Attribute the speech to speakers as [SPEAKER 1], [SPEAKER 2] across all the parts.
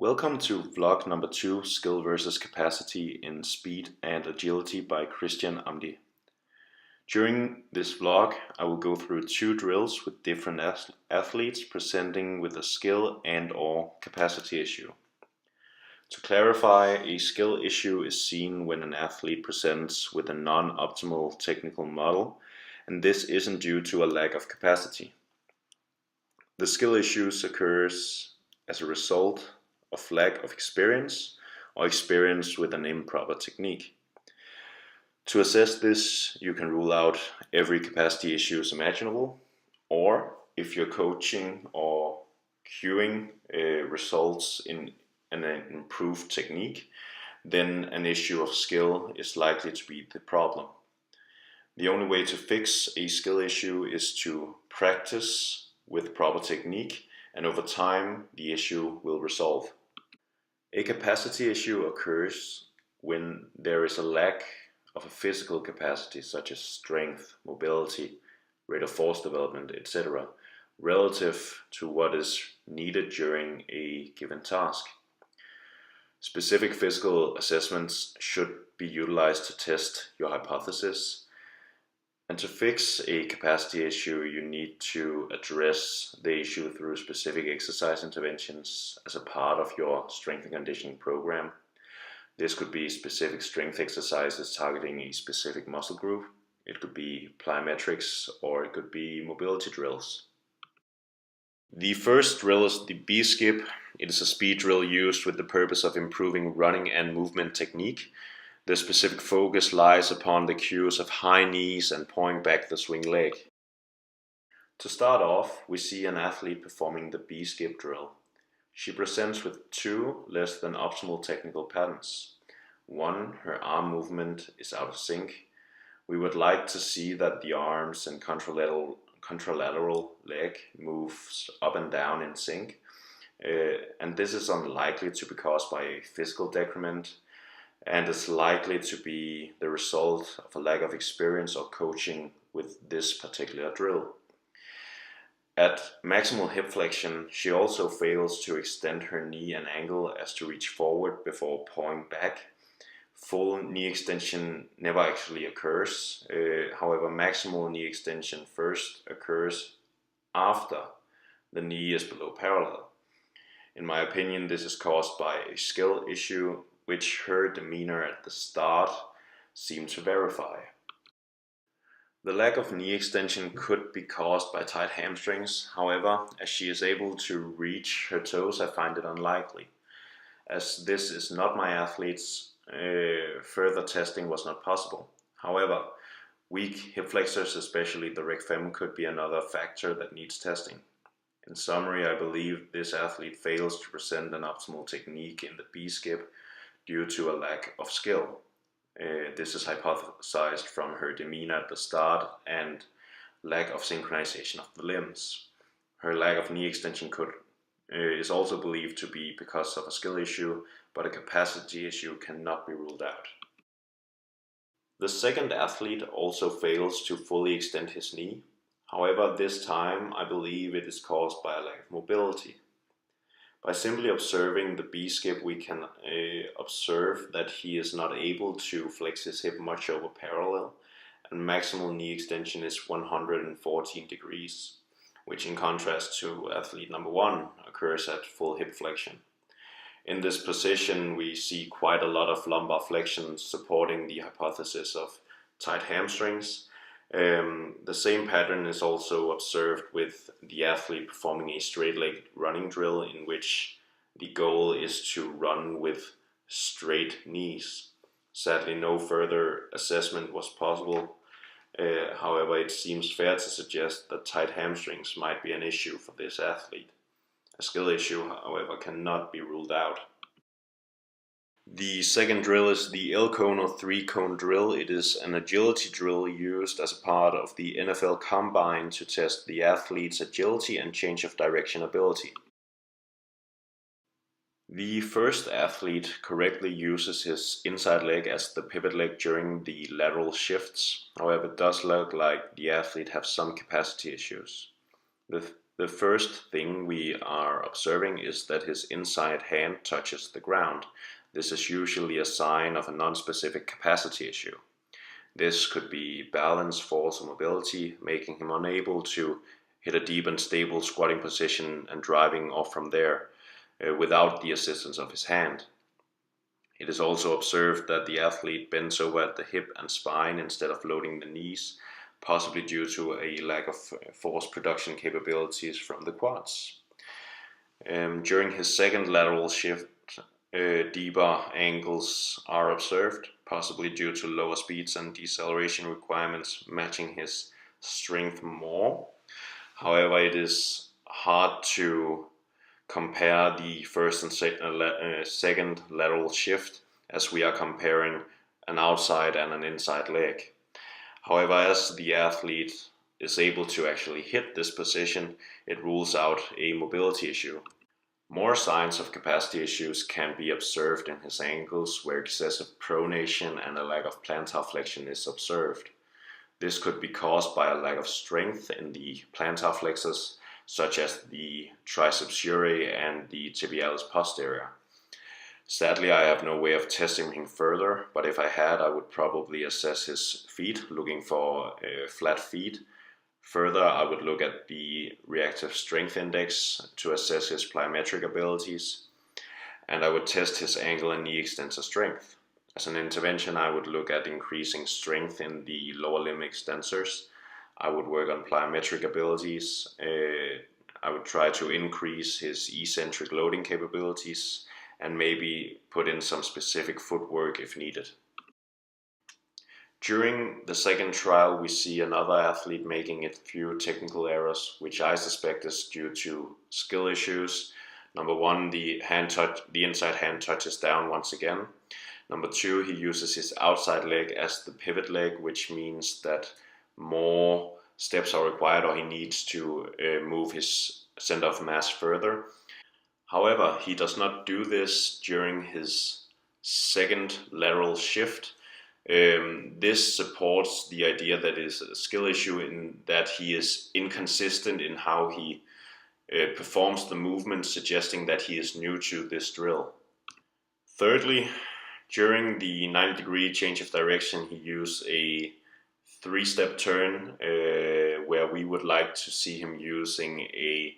[SPEAKER 1] Welcome to vlog number 2, Skill versus Capacity in Speed and Agility by Christian Amdi. During this vlog, I will go through 2 drills with different athletes presenting with a skill and/or capacity issue. To clarify, a skill issue is seen when an athlete presents with a non-optimal technical model, and this isn't due to a lack of capacity. The skill issues occurs as a result of lack of experience or experience with an improper technique. To assess this, you can rule out every capacity issues imaginable, or if your coaching or cueing results in an improved technique, then an issue of skill is likely to be the problem. The only way to fix a skill issue is to practice with proper technique, and over time the issue will resolve. A capacity issue occurs when there is a lack of a physical capacity such as strength, mobility, rate of force development, etc., relative to what is needed during a given task. Specific physical assessments should be utilized to test your hypothesis. And to fix a capacity issue, you need to address the issue through specific exercise interventions as a part of your strength and conditioning program. This could be specific strength exercises targeting a specific muscle group. It could be plyometrics, or it could be mobility drills. The first drill is the B-skip. It is a speed drill used with the purpose of improving running and movement technique. The specific focus lies upon the cues of high knees and pulling back the swing leg. To start off, we see an athlete performing the B-skip drill. She presents with 2 less than optimal technical patterns. 1, her arm movement is out of sync. We would like to see that the arms and contralateral leg moves up and down in sync. And this is unlikely to be caused by a physical decrement, and is likely to be the result of a lack of experience or coaching with this particular drill. At maximal hip flexion, she also fails to extend her knee and ankle as to reach forward before pulling back. Full knee extension never actually occurs. However, maximal knee extension first occurs after the knee is below parallel. In my opinion, this is caused by a skill issue, which her demeanor at the start seemed to verify. The lack of knee extension could be caused by tight hamstrings. However, as she is able to reach her toes, I find it unlikely. As this is not my athlete's, further testing was not possible. However, weak hip flexors, especially the rec fem, could be another factor that needs testing. In summary, I believe this athlete fails to present an optimal technique in the B-skip due to a lack of skill. This is hypothesized from her demeanor at the start and lack of synchronization of the limbs. Her lack of knee extension is also believed to be because of a skill issue, but a capacity issue cannot be ruled out. The second athlete also fails to fully extend his knee. However, this time I believe it is caused by a lack of mobility. By simply observing the B-skip, we can observe that he is not able to flex his hip much over parallel, and maximal knee extension is 114 degrees, which in contrast to athlete number 1 occurs at full hip flexion. In this position, we see quite a lot of lumbar flexion supporting the hypothesis of tight hamstrings. The same pattern is also observed with the athlete performing a straight leg running drill, in which the goal is to run with straight knees. Sadly, no further assessment was possible. However, it seems fair to suggest that tight hamstrings might be an issue for this athlete. A skill issue, however, cannot be ruled out. The second drill is the L-cone or 3-cone drill. It is an agility drill used as a part of the NFL Combine to test the athlete's agility and change of direction ability. The first athlete correctly uses his inside leg as the pivot leg during the lateral shifts. However, it does look like the athlete has some capacity issues. The The first thing we are observing is that his inside hand touches the ground. This is usually a sign of a non-specific capacity issue. This could be balance, force, or mobility, making him unable to hit a deep and stable squatting position and driving off from there without the assistance of his hand. It is also observed that the athlete bends over at the hip and spine instead of loading the knees, possibly due to a lack of force production capabilities from the quads. During his second lateral shift, deeper angles are observed, possibly due to lower speeds and deceleration requirements matching his strength more. However, it is hard to compare the first and second lateral shift, as we are comparing an outside and an inside leg. However, as the athlete is able to actually hit this position, it rules out a mobility issue. More signs of capacity issues can be observed in his ankles, where excessive pronation and a lack of plantar flexion is observed. This could be caused by a lack of strength in the plantar flexors, such as the triceps surae and the tibialis posterior. Sadly, I have no way of testing him further, but if I had, I would probably assess his feet, looking for flat feet. Further, I would look at the reactive strength index to assess his plyometric abilities, and I would test his ankle and knee extensor strength. As an intervention, I would look at increasing strength in the lower limb extensors. I would work on plyometric abilities. I would try to increase his eccentric loading capabilities and maybe put in some specific footwork if needed. During the second trial, we see another athlete making a few technical errors, which I suspect is due to skill issues. Number one, the inside hand touches down once again. Number two, he uses his outside leg as the pivot leg, which means that more steps are required, or he needs to move his center of mass further. However, he does not do this during his second lateral shift. This supports the idea that it is a skill issue in that he is inconsistent in how he performs the movement, suggesting that he is new to this drill. Thirdly, during the 90-degree change of direction, he used a 3-step turn, where we would like to see him using a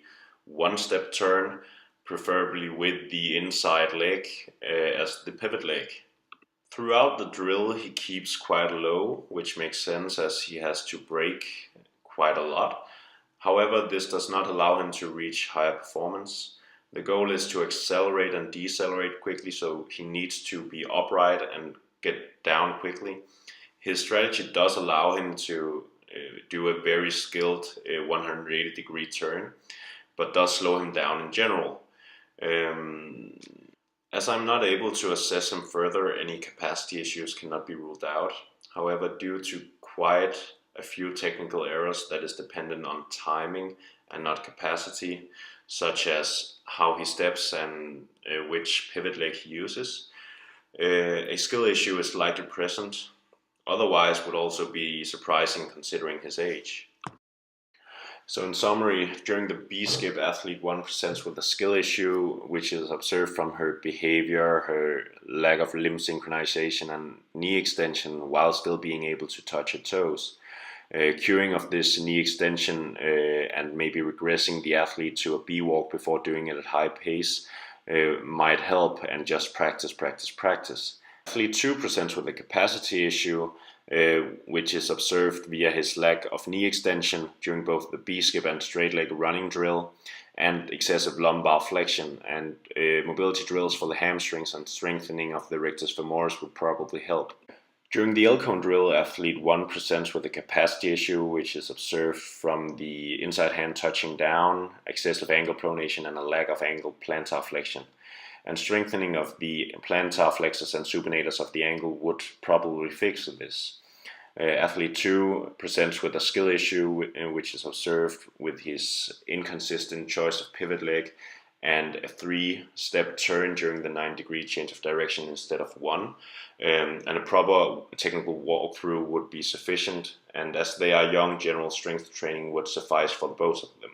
[SPEAKER 1] 1-step turn, preferably with the inside leg as the pivot leg. Throughout the drill, he keeps quite low, which makes sense as he has to brake quite a lot. However, this does not allow him to reach higher performance. The goal is to accelerate and decelerate quickly, so he needs to be upright and get down quickly. His strategy does allow him to do a very skilled 180-degree turn, but does slow him down in general. As I'm not able to assess him further, any capacity issues cannot be ruled out. However, due to quite a few technical errors that is dependent on timing and not capacity, such as how he steps and which pivot leg he uses, a skill issue is likely present. Otherwise, would also be surprising considering his age. So in summary, during the B-skip, athlete 1 presents with a skill issue, which is observed from her behavior, her lack of limb synchronization and knee extension while still being able to touch her toes. Curing of this knee extension and maybe regressing the athlete to a B-walk before doing it at high pace might help, and just practice. Athlete 2 presents with a capacity issue, which is observed via his lack of knee extension during both the B-skip and straight leg running drill, and excessive lumbar flexion, and mobility drills for the hamstrings and strengthening of the rectus femoris would probably help. During the L-cone drill, athlete 1 presents with a capacity issue, which is observed from the inside hand touching down, excessive ankle pronation, and a lack of ankle plantar flexion. And strengthening of the plantar flexors and supinators of the ankle would probably fix this. Athlete 2 presents with a skill issue, which is observed with his inconsistent choice of pivot leg and a 3-step turn during the 9-degree change of direction instead of 1. And a proper technical walkthrough would be sufficient, and as they are young, general strength training would suffice for both of them.